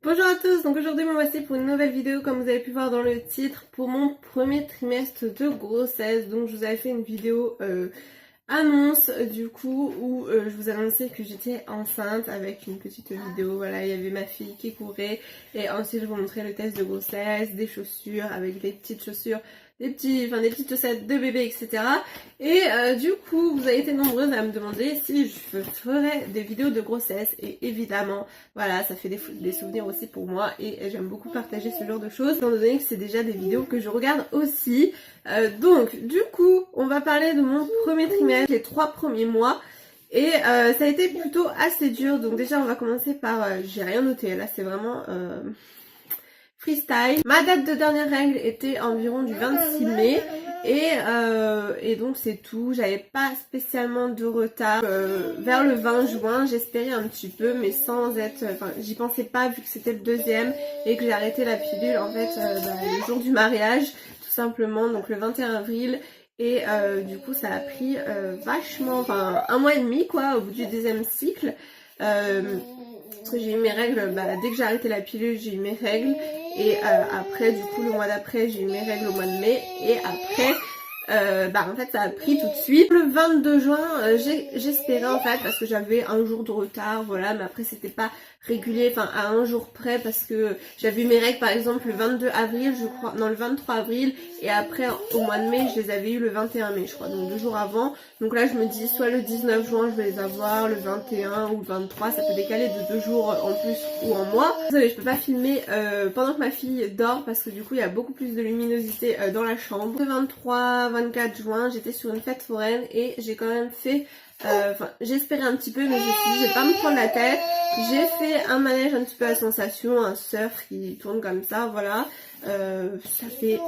Bonjour à tous, donc aujourd'hui me voici pour une nouvelle vidéo comme vous avez pu voir dans le titre pour mon premier trimestre de grossesse. Donc je vous avais fait une vidéo annonce du coup où je vous annonçais que j'étais enceinte avec une petite vidéo. Voilà, il y avait ma fille qui courait et ensuite je vous montrais le test de grossesse, des chaussures avec des petites chaussures, des petites chaussettes de bébé, etc. Et du coup vous avez été nombreuses à me demander si je ferais des vidéos de grossesse, et évidemment voilà, ça fait des souvenirs aussi pour moi et j'aime beaucoup partager ce genre de choses étant donné que c'est déjà des vidéos que je regarde aussi. Donc du coup on va parler de mon premier trimestre, les 3 premiers mois. Et ça a été plutôt assez dur. Donc déjà on va commencer par, j'ai rien noté là, c'est vraiment freestyle. Ma date de dernière règle était environ du 26 mai. Et donc c'est tout, j'avais pas spécialement de retard. Vers le 20 juin j'espérais un petit peu mais sans être, enfin j'y pensais pas vu que c'était le deuxième et que j'ai arrêté la pilule en fait le jour du mariage tout simplement, donc le 21 avril. Et du coup ça a pris vachement, enfin un mois et demi quoi au bout du deuxième cycle. Parce que j'ai eu mes règles, dès que j'ai arrêté la pilule j'ai eu mes règles. Et après du coup le mois d'après j'ai eu mes règles au mois de mai. Et après en fait ça a pris tout de suite. Le 22 juin j'espérais en fait parce que j'avais un jour de retard, voilà, mais après c'était pas régulier, enfin à un jour près, parce que j'avais eu mes règles par exemple le 22 avril je crois, non le 23 avril, et après au mois de mai je les avais eu le 21 mai je crois, donc 2 jours avant. Donc là je me dis soit le 19 juin je vais les avoir, le 21 ou le 23, ça peut décaler de 2 jours en plus ou en mois. Vous savez, je peux pas filmer pendant que ma fille dort parce que du coup il y a beaucoup plus de luminosité dans la chambre. Le 23-24 juin j'étais sur une fête foraine et j'ai quand même fait, j'espérais un petit peu mais je me suis dit je vais pas me prendre la tête. J'ai fait un manège un petit peu à sensation, un surf qui tourne comme ça, voilà. Ça fait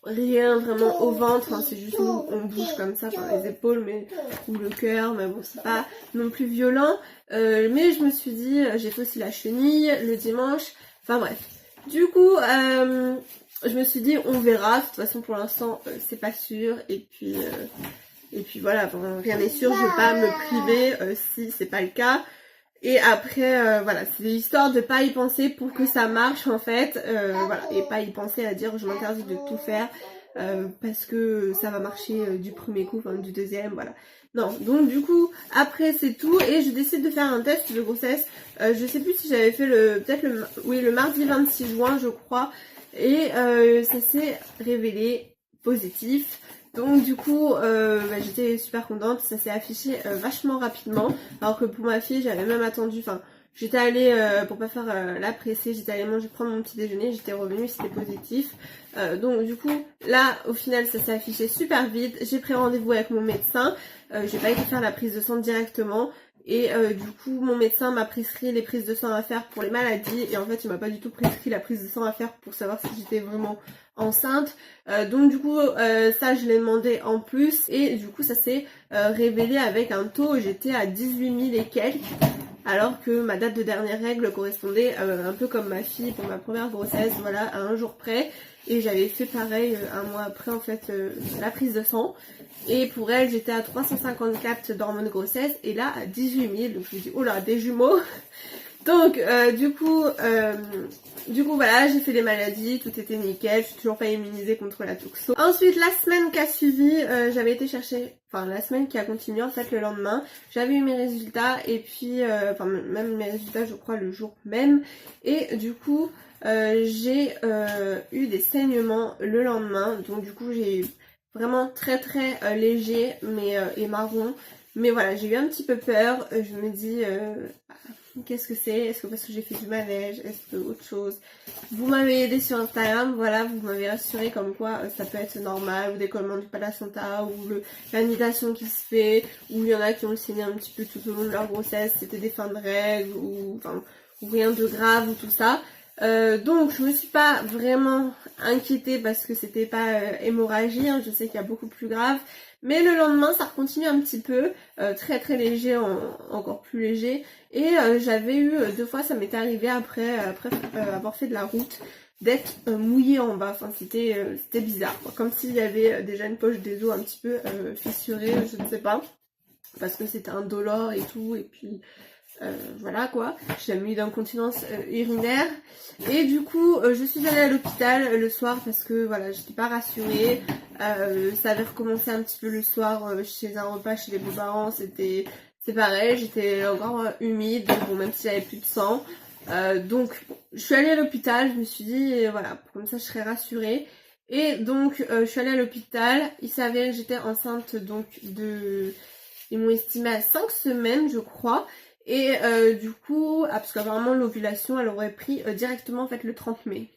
rien vraiment au ventre, hein, c'est juste nous on bouge comme ça, enfin les épaules mais ou le cœur, mais bon c'est pas non plus violent. Mais je me suis dit, j'ai fait aussi la chenille le dimanche, enfin bref. Du coup, je me suis dit on verra, de toute façon pour l'instant c'est pas sûr, et puis voilà, enfin, rien n'est sûr, je vais pas me priver si c'est pas le cas. Et après voilà, c'est histoire de pas y penser pour que ça marche en fait, voilà, et pas y penser à dire je m'interdis de tout faire parce que ça va marcher du premier coup, enfin du deuxième, voilà. Non, donc du coup après c'est tout et je décide de faire un test de grossesse. Je sais plus si j'avais fait le mardi 26 juin je crois, et ça s'est révélé positif. Donc du coup j'étais super contente, ça s'est affiché vachement rapidement, alors que pour ma fille j'avais même attendu, enfin j'étais allée, pour pas faire la pressée, j'étais allée prendre mon petit déjeuner, j'étais revenue, c'était positif. Donc du coup là au final ça s'est affiché super vite, j'ai pris rendez-vous avec mon médecin, j'ai pas été faire la prise de sang directement. Et du coup mon médecin m'a prescrit les prises de sang à faire pour les maladies, et en fait il m'a pas du tout prescrit la prise de sang à faire pour savoir si j'étais vraiment enceinte. Donc du coup ça je l'ai demandé en plus, et du coup ça s'est révélé avec un taux, j'étais à 18 000 et quelques, alors que ma date de dernière règle correspondait un peu comme ma fille pour ma première grossesse, voilà, à un jour près. Et j'avais fait pareil un mois après en fait la prise de sang. Et pour elle j'étais à 354 d'hormones grossesse, et là à 18 000, donc je me dis oh là, des jumeaux. Donc du coup voilà, j'ai fait les maladies, tout était nickel, je suis toujours pas immunisée contre la toxo. Ensuite la semaine qui a suivi, j'avais été chercher, enfin la semaine qui a continué en fait le lendemain, j'avais eu mes résultats, et puis même mes résultats je crois le jour même, et du coup j'ai eu des saignements le lendemain, donc du coup j'ai eu vraiment très léger mais et marron. Mais voilà, j'ai eu un petit peu peur, je me dis qu'est-ce que c'est? Est-ce que parce que j'ai fait du manège? Est-ce que autre chose? Vous m'avez aidé sur Instagram, voilà, vous m'avez rassuré comme quoi ça peut être normal, ou décollement du placenta, ou la nidation qui se fait, ou il y en a qui ont le saigné un petit peu tout au long de leur grossesse, c'était des fins de règles, ou rien de grave, ou tout ça. Donc je me suis pas vraiment inquiétée parce que c'était pas hémorragie, hein, je sais qu'il y a beaucoup plus grave. Mais le lendemain ça continue un petit peu, très léger, encore plus léger. Et j'avais eu 2 fois, ça m'était arrivé après avoir fait de la route, d'être mouillée en bas. Enfin c'était bizarre, quoi. Comme s'il y avait déjà une poche des os un petit peu fissurée, je ne sais pas. Parce que c'était indolore et tout, et puis voilà quoi, j'ai eu d'incontinence urinaire et du coup je suis allée à l'hôpital le soir parce que voilà j'étais pas rassurée, ça avait recommencé un petit peu le soir chez un repas chez les beaux-parents, c'est pareil, j'étais encore humide, bon même si j'avais plus de sang, donc je suis allée à l'hôpital, je me suis dit voilà comme ça je serais rassurée et donc je suis allée à l'hôpital, il s'avère que j'étais enceinte donc ils m'ont estimé à 5 semaines je crois. Et du coup, parce qu'apparemment l'ovulation elle aurait pris directement en fait le 30 mai.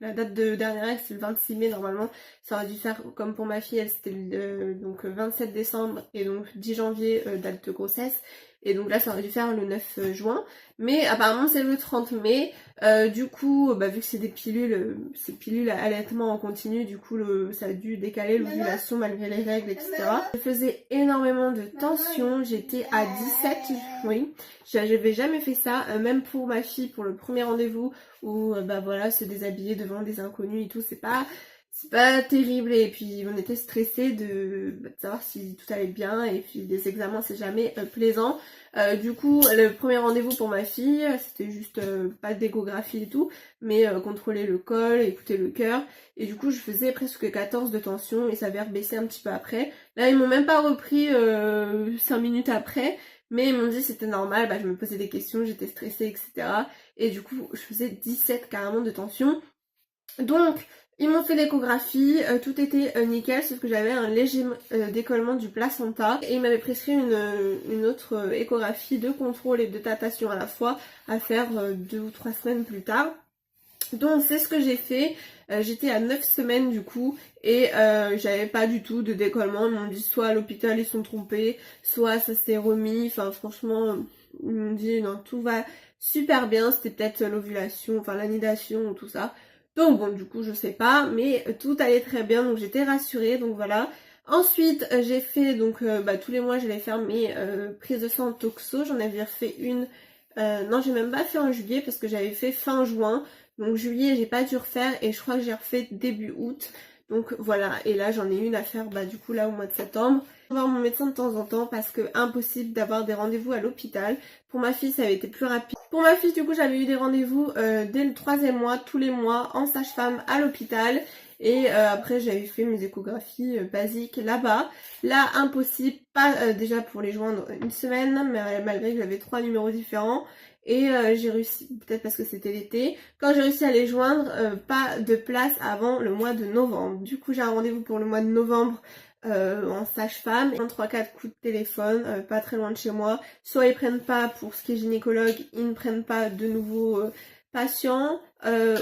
La date de dernière règle c'est le 26 mai normalement. Ça aurait dû faire comme pour ma fille, elle c'était donc 27 décembre et donc 10 janvier date de grossesse. Et donc là ça aurait dû faire le 9 juin. Mais apparemment c'est le 30 mai. Du coup, vu que c'est des pilules, ces pilules à allaitement en continu, du coup ça a dû décaler l'ovulation malgré les règles, etc. Je faisais énormément de tension, j'étais à 17, oui. J'avais jamais fait ça, même pour ma fille, pour le premier rendez-vous, où voilà, se déshabiller devant des inconnus et tout, c'est pas terrible et puis on était stressés de savoir si tout allait bien et puis les examens c'est jamais plaisant. Du coup le premier rendez-vous pour ma fille c'était juste pas d'échographie et tout mais contrôler le col, écouter le cœur et du coup je faisais presque 14 de tension et ça avait rebaissé un petit peu après. Là ils m'ont même pas repris 5 minutes après mais ils m'ont dit c'était normal, je me posais des questions, j'étais stressée etc. Et du coup je faisais 17 carrément de tension. Donc ils m'ont fait l'échographie, tout était nickel, sauf que j'avais un léger décollement du placenta. Et ils m'avaient prescrit une autre échographie de contrôle et de datation à la fois à faire 2 ou 3 semaines plus tard. Donc c'est ce que j'ai fait, j'étais à 9 semaines du coup et j'avais pas du tout de décollement. Ils m'ont dit soit à l'hôpital ils sont trompés, soit ça s'est remis, enfin franchement ils m'ont dit non tout va super bien, c'était peut-être l'ovulation, enfin l'anidation ou tout ça. Donc bon du coup je sais pas mais tout allait très bien donc j'étais rassurée donc voilà. Ensuite j'ai fait donc tous les mois j'allais faire mes prises de sang en toxo, j'en avais refait une, non j'ai même pas fait en juillet parce que j'avais fait fin juin, donc juillet j'ai pas dû refaire et je crois que j'ai refait début août. Donc voilà et là j'en ai une à faire du coup là au mois de septembre. Je vais voir mon médecin de temps en temps parce que impossible d'avoir des rendez-vous à l'hôpital. Pour ma fille ça avait été plus rapide. Pour ma fille du coup j'avais eu des rendez-vous dès le 3e mois, tous les mois en sage-femme à l'hôpital. Et après j'avais fait mes échographies basiques là-bas. Là impossible, pas déjà pour les joindre une semaine, mais malgré que j'avais 3 numéros différents. Et j'ai réussi, peut-être parce que c'était l'été, quand j'ai réussi à les joindre, pas de place avant le mois de novembre. Du coup j'ai un rendez-vous pour le mois de novembre en sage-femme, 3-4 coups de téléphone, pas très loin de chez moi. Soit ils prennent pas pour ce qui est gynécologue, ils ne prennent pas de nouveaux patients,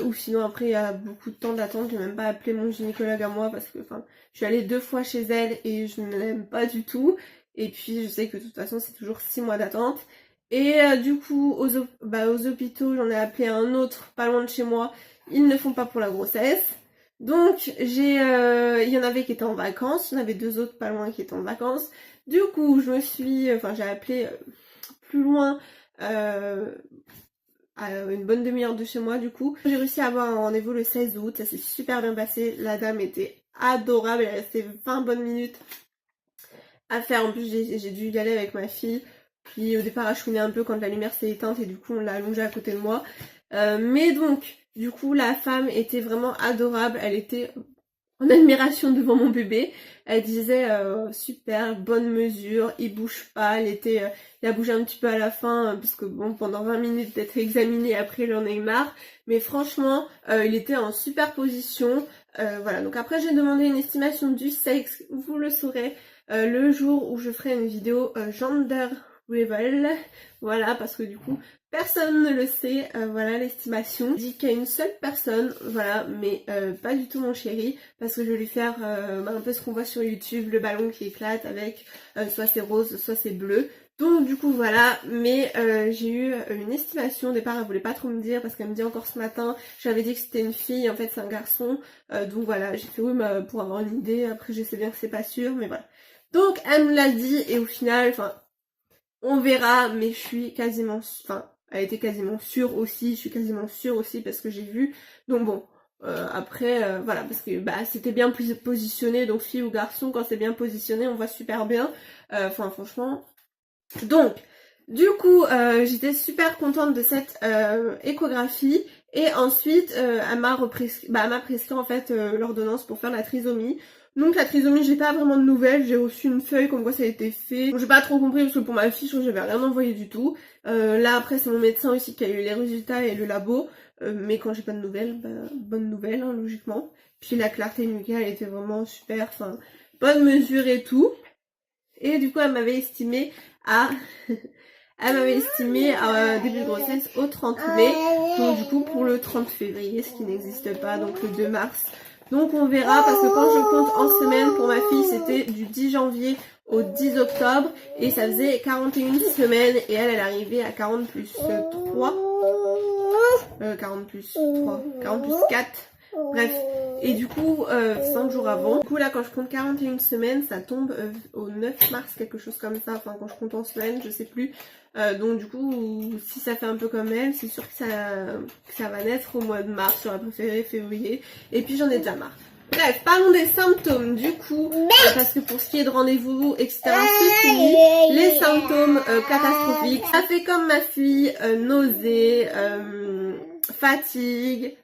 ou sinon après il y a beaucoup de temps d'attente, j'ai même pas appelé mon gynécologue à moi parce que je suis allée 2 fois chez elle et je ne l'aime pas du tout. Et puis je sais que de toute façon c'est toujours 6 mois d'attente. Et du coup aux hôpitaux j'en ai appelé un autre pas loin de chez moi, ils ne font pas pour la grossesse. Donc il y en avait qui étaient en vacances, il y en avait 2 autres pas loin qui étaient en vacances. Du coup j'ai appelé plus loin à une bonne demi-heure de chez moi du coup. J'ai réussi à avoir un rendez-vous le 16 août, ça s'est super bien passé, la dame était adorable, elle restait 20 bonnes minutes à faire. En plus j'ai dû y aller avec ma fille. Puis au départ elle chouinait un peu quand la lumière s'est éteinte et du coup on l'a allongée à côté de moi. Mais donc du coup la femme était vraiment adorable, elle était en admiration devant mon bébé. Elle disait super, bonne mesure, il bouge pas, il a bougé un petit peu à la fin parce que bon pendant 20 minutes d'être examiné après il en a eu marre. Mais franchement il était en super position. Voilà, donc après j'ai demandé une estimation du sexe, vous le saurez le jour où je ferai une vidéo gender reveal, voilà, parce que du coup personne ne le sait, voilà l'estimation. Je dis qu'il y a une seule personne, voilà, mais pas du tout mon chéri, parce que je vais lui faire un peu ce qu'on voit sur YouTube, le ballon qui éclate avec soit c'est rose, soit c'est bleu. Donc du coup voilà, mais j'ai eu une estimation, au départ elle voulait pas trop me dire parce qu'elle me dit encore ce matin, j'avais dit que c'était une fille, en fait c'est un garçon, donc voilà, j'ai fait oui pour avoir une idée, après je sais bien que c'est pas sûr, mais voilà. Donc elle me l'a dit et au final, on verra, mais je suis quasiment, elle était quasiment sûre aussi, je suis quasiment sûre aussi parce que j'ai vu, donc bon, après, voilà, parce que c'était bien positionné, donc fille ou garçon, quand c'est bien positionné, on voit super bien, franchement, donc, Du coup, j'étais super contente de cette échographie. Et ensuite, elle m'a prescrit en fait l'ordonnance pour faire la trisomie. Donc la trisomie, j'ai pas vraiment de nouvelles. J'ai reçu une feuille comme quoi ça a été fait. Bon, j'ai pas trop compris parce que pour ma fille, je crois que j'avais rien envoyé du tout. Là après, c'est mon médecin aussi qui a eu les résultats et le labo. Mais quand j'ai pas de nouvelles, bah, bonne nouvelle hein, logiquement. Puis la clarté nucléaire était vraiment super. Enfin, bonne mesure et tout. Et du coup, elle m'avait estimé à... Elle m'avait estimé début de grossesse au 30 mai, donc du coup pour le 30 février, ce qui n'existe pas, donc le 2 mars. Donc on verra, parce que quand je compte en semaine pour ma fille, c'était du 10 janvier au 10 octobre, et ça faisait 41 semaines, et elle arrivait à 40 plus 3, 40 plus 3, 40 plus 4, bref. Et du coup, 5 jours avant. Du coup là quand je compte 41 semaines, ça tombe au 9 mars, quelque chose comme ça, enfin quand je compte en semaines, je sais plus. Donc du coup, si ça fait un peu comme elle, c'est sûr que ça va naître au mois de mars, j'aurais préféré février. Et puis j'en ai déjà marre. Bref, parlons des symptômes du coup, parce que pour ce qui est de rendez-vous, etc., c'est fini. Les symptômes catastrophiques, ça fait comme ma fille, nausées, fatigue,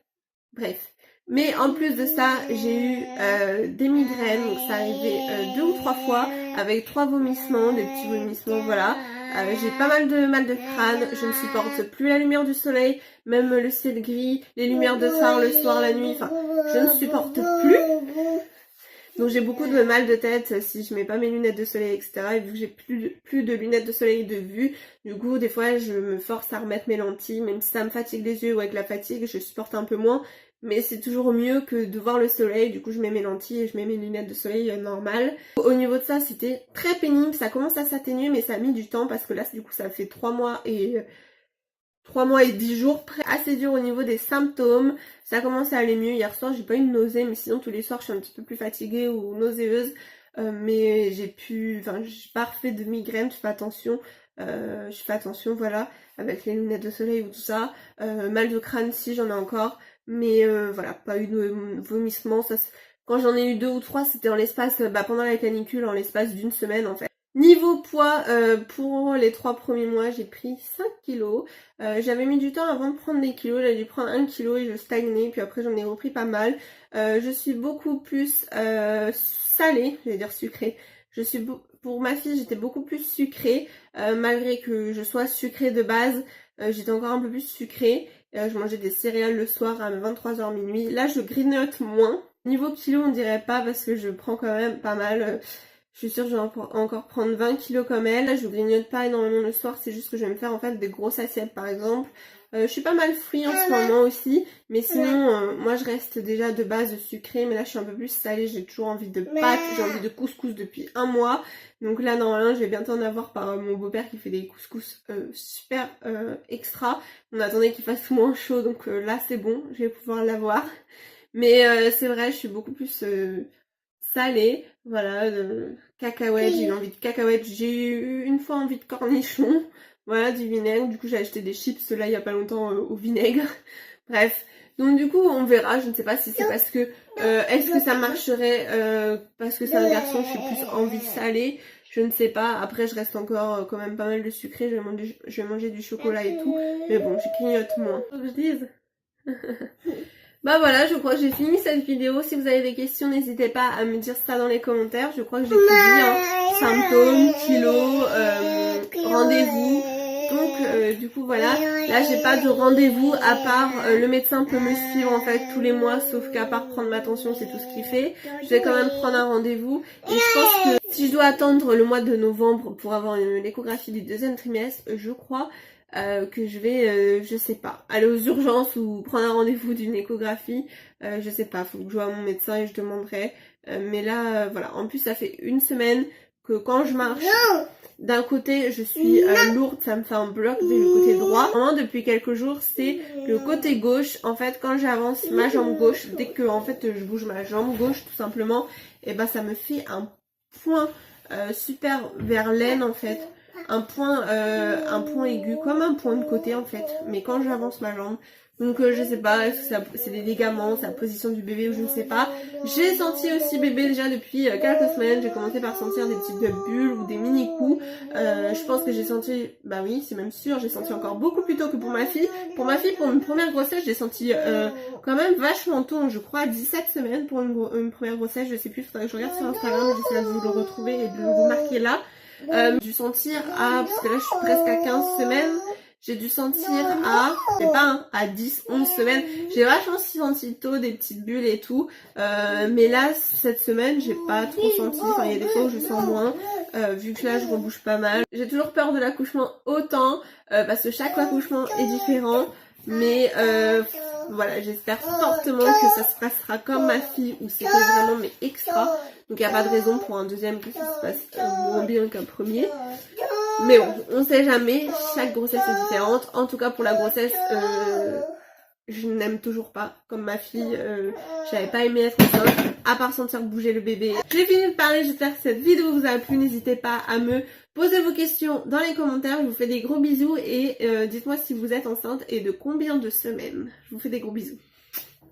bref. Mais en plus de ça, j'ai eu des migraines, donc ça arrivait 2 ou 3 fois, avec 3 vomissements, des petits vomissements, voilà. J'ai pas mal de mal de crâne, je ne supporte plus la lumière du soleil, même le ciel gris, les lumières de phare le soir, la nuit, enfin, je ne supporte plus. Donc j'ai beaucoup de mal de tête si je mets pas mes lunettes de soleil, etc. Et vu que j'ai plus de lunettes de soleil de vue, du coup des fois je me force à remettre mes lentilles, même si ça me fatigue les yeux ou avec la fatigue, je supporte un peu moins. Mais c'est toujours mieux que de voir le soleil, du coup je mets mes lentilles et je mets mes lunettes de soleil normales. Au niveau de ça, c'était très pénible, ça commence à s'atténuer mais ça a mis du temps parce que là du coup ça fait 3 mois et 10 jours, assez dur au niveau des symptômes. Ça commence à aller mieux. Hier soir, j'ai pas eu de nausée, mais sinon tous les soirs, je suis un petit peu plus fatiguée ou nauséeuse. Mais j'ai pas refait de migraine, je fais attention. Voilà, avec les lunettes de soleil ou tout ça. Mal de crâne, si j'en ai encore. Mais voilà, pas eu de vomissement. Quand j'en ai eu 2 ou 3, c'était en l'espace, pendant la canicule, en l'espace d'une semaine en fait. Niveau poids, pour les 3 premiers mois, j'ai pris 5 kilos. J'avais mis du temps avant de prendre des kilos, j'avais dû prendre 1 kilo et je stagnais, puis après j'en ai repris pas mal. Je suis beaucoup plus salée, je vais dire sucrée. Pour ma fille, j'étais beaucoup plus sucrée, malgré que je sois sucrée de base, j'étais encore un peu plus sucrée. Je mangeais des céréales le soir à 23h minuit. Là, je grignote moins. Niveau kilo, on dirait pas parce que je prends quand même pas mal. Je suis sûre que je vais encore prendre 20 kilos comme elle. Je grignote pas énormément le soir, c'est juste que je vais me faire en fait des grosses assiettes par exemple. Je suis pas mal fruits en ce moment aussi, mais sinon moi je reste déjà de base sucrée, mais là je suis un peu plus salée, j'ai toujours envie de pâtes, j'ai envie de couscous depuis 1 mois. Donc là normalement je vais bientôt en avoir par mon beau-père qui fait des couscous super extra. On attendait qu'il fasse moins chaud, donc là c'est bon, je vais pouvoir l'avoir. Mais c'est vrai, je suis beaucoup plus salée, voilà, cacahuètes, j'ai eu envie de cacahuètes, j'ai eu une fois envie de cornichons, voilà, du vinaigre, du coup j'ai acheté des chips là il y a pas longtemps au vinaigre, bref, donc du coup on verra, je ne sais pas si c'est parce que, est-ce que ça marcherait parce que c'est un garçon, je suis plus envie salée, je ne sais pas, après je reste encore quand même pas mal de sucré, je vais manger du chocolat et tout, mais bon, je clignote moins. Faut que je dise. Bah voilà, je crois que j'ai fini cette vidéo. Si vous avez des questions, n'hésitez pas à me dire ça dans les commentaires. Je crois que j'ai tout dit, hein. Symptômes, kilos, rendez-vous. Donc du coup voilà, là j'ai pas de rendez-vous à part le médecin peut me suivre en fait tous les mois, sauf qu'à part prendre ma tension, c'est tout ce qu'il fait. Je vais quand même prendre un rendez-vous et je pense que si je dois attendre le mois de novembre pour avoir l'échographie du 2e trimestre, je crois que je vais, je sais pas, aller aux urgences ou prendre un rendez-vous d'une échographie, je sais pas, faut que je voie mon médecin et je demanderai. Mais là, voilà, en plus ça fait 1 semaine que quand je marche, d'un côté je suis lourde, ça me fait un bloc du côté droit. Vraiment depuis quelques jours, c'est le côté gauche. En fait, quand j'avance ma jambe gauche, dès que en fait je bouge ma jambe gauche tout simplement, et ben ça me fait un point super vers l'aine en fait. Un point aigu, comme un point de côté en fait, mais quand j'avance ma jambe, Donc je sais pas, est-ce que c'est les ligaments, c'est la position du bébé ou je ne sais pas. J'ai senti aussi bébé déjà depuis quelques semaines, j'ai commencé par sentir des petites bulles ou des mini coups. Je pense que j'ai senti, bah oui c'est même sûr, j'ai senti encore beaucoup plus tôt que pour ma fille. Pour ma fille, pour une première grossesse, j'ai senti quand même vachement tôt, je crois à 17 semaines pour une première grossesse, je sais plus, faudrait que je regarde sur Instagram, j'essaie de vous le retrouver et de vous marquer là. J'ai dû sentir parce que là je suis presque à 15 semaines. J'ai dû sentir à 10, 11 semaines. J'ai vachement senti tôt des petites bulles et tout. Mais là, cette semaine, j'ai pas trop senti. Enfin, il y a des fois où je sens moins. Vu que là, je rebouge pas mal. J'ai toujours peur de l'accouchement autant. Parce que chaque accouchement est différent. Mais voilà, j'espère fortement que ça se passera comme ma fille. Où c'était vraiment mais extra. Donc il n'y a pas de raison pour un deuxième que ça se passe moins bien qu'un premier. Mais bon, on sait jamais, chaque grossesse est différente. En tout cas pour la grossesse, je n'aime toujours pas. Comme ma fille, j'avais pas aimé être enceinte, à part sentir bouger le bébé. J'ai fini de parler, j'espère que cette vidéo vous a plu. N'hésitez pas à me poser vos questions dans les commentaires. Je vous fais des gros bisous et dites-moi si vous êtes enceinte et de combien de semaines. Je vous fais des gros bisous.